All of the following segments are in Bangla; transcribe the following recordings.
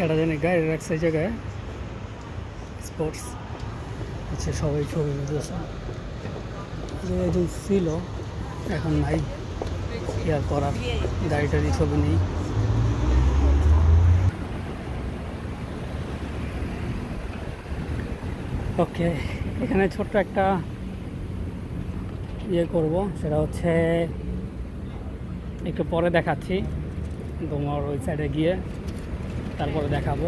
কেটা জানি গাড়ি রাখছে এই জায়গায় স্পোর্টস হচ্ছে সবাই ছবি তুলতেছে একজন ছিল এখন নাই ইয়ার করার গাড়িটারই ছবি নেই ওকে এখানে ছোট্ট একটা ইয়ে করব সেটা হচ্ছে একটু পরে দেখাচ্ছি তোমার ওই সাইডে গিয়ে তারপরে দেখাবো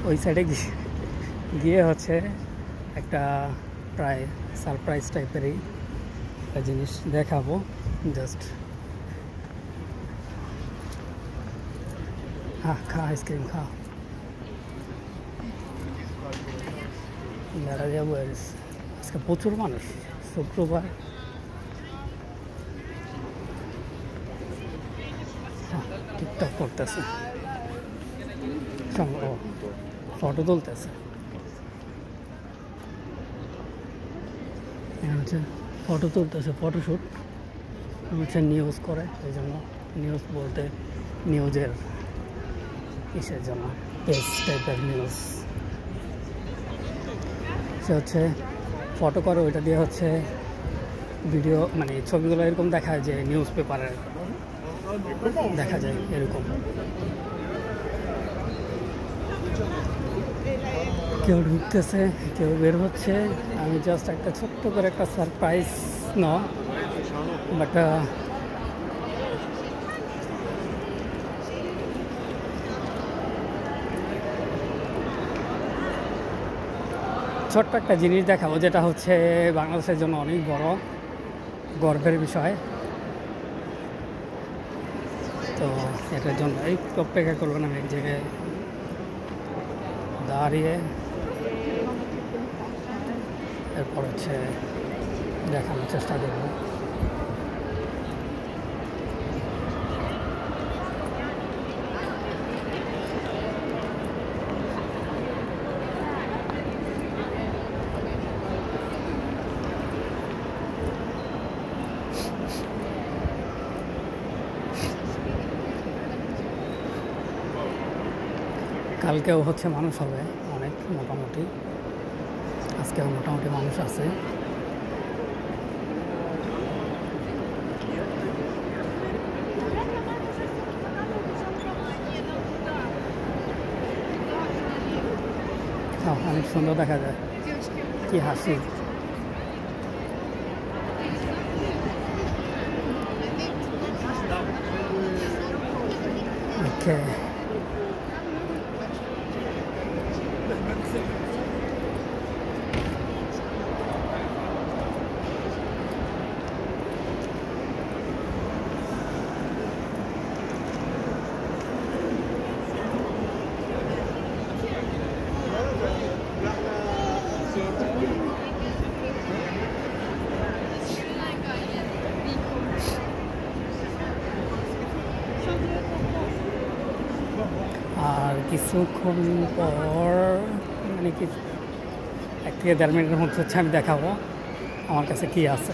ওই সাইডে গিয়ে হচ্ছে একটা প্রায় সারপ্রাইজ টাইপেরই একটা জিনিস দেখাবো জাস্ট খা আইসক্রিম খা বেড়া যাবো আজকে প্রচুর মানুষ শুক্রবার টিকটক করতেছে ফটো তুলতেছে হচ্ছে ফটো তুলতেছে ফটোশ্যুট হচ্ছে নিউজ করে এই জন্য নিউজ বলতে নিউজের কিসের জন্য পেজ টাইপের নিউজ সে হচ্ছে ফটো করে ওইটা দিয়ে হচ্ছে ভিডিও মানে ছবিগুলো এরকম দেখায় যে নিউজ পেপারে দেখা যায় এরকম কেউ ঢুকতেছে কেউ বের হচ্ছে আমি জাস্ট একটা ছোট্ট করে একটা সারপ্রাইজ বাট ছোট্ট একটা জিনিস দেখাবো যেটা হচ্ছে বাংলাদেশের জন্য অনেক বড় গর্বের বিষয় তো এটার জন্য এই অপেক্ষা করবেন আমি এক জায়গায় দাঁড়িয়ে এরপর হচ্ছে দেখানোর চেষ্টা করবো কালকেও হচ্ছে মানুষ হবে অনেক মোটামুটি আজকেও মোটামুটি মানুষ আছে অনেক সুন্দর দেখা যায় কি হাসি ওকে আর কিছুক্ষণ পর মানে কি 1 থেকে 1.5 মিনিটের মধ্যে হচ্ছে আমি দেখাবো আমার কাছে কি আছে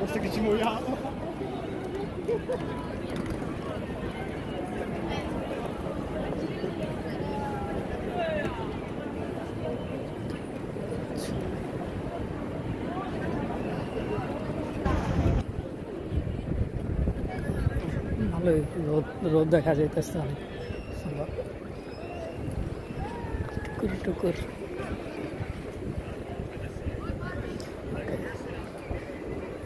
Você que te molhava. ভালোই রোদ দেখা যাইতেছে অনেক সুন্দর টুকুর টুকুর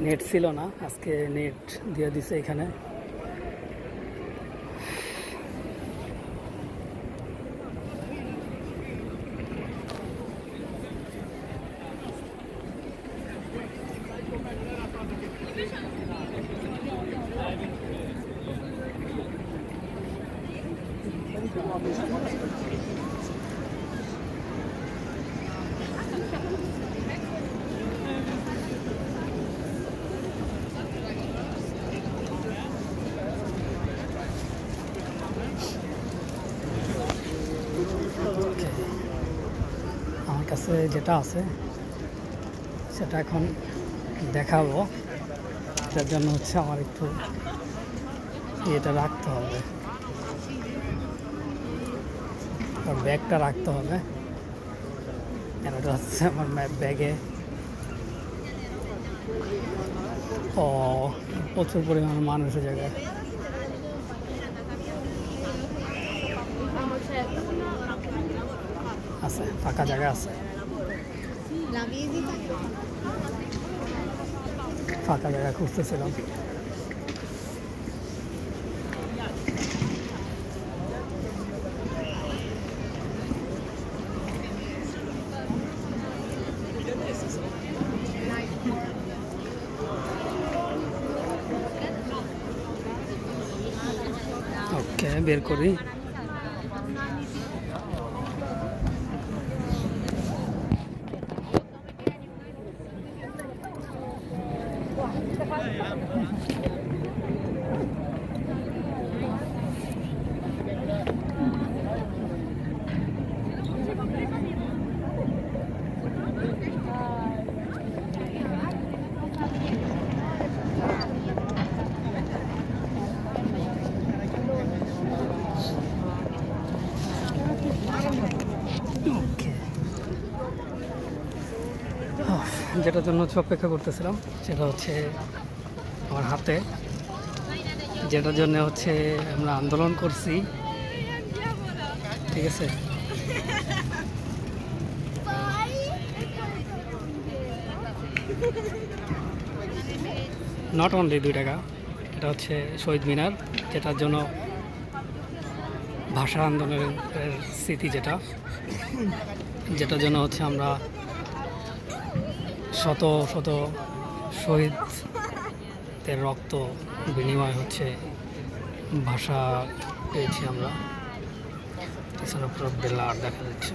নেট ছিল না আজকে নেট দিয়ে দিছে এখানে আমার কাছে যেটা আছে সেটা এখন দেখাবো। এটার জন্য হচ্ছে আমার একটু এটা রাখতে হবে, ব্যাগটা রাখতে হবে। এটা হচ্ছে আমার ব্যাগে প্রচুর পরিমাণে মানুষের জায়গায় আছে, ফাঁকা জায়গা আছে, ফাঁকা জায়গা খুঁজতেছিলাম। ওকে, বের করি। যেটার জন্য হচ্ছে অপেক্ষা করতেছিলাম সেটা হচ্ছে আমার হাতে, যেটার জন্য হচ্ছে আমরা আন্দোলন করছি, ঠিক আছে। নট অনলি 2 টাকা, এটা হচ্ছে শহীদ মিনার, যেটার জন্য ভাষা আন্দোলনের স্মৃতি, যেটার জন্য হচ্ছে আমরা শত শত শহীদদের রক্ত বিনিময় হচ্ছে ভাষা পেয়েছি আমরা। এছাড়া পুরো বেলার দেখা যাচ্ছে।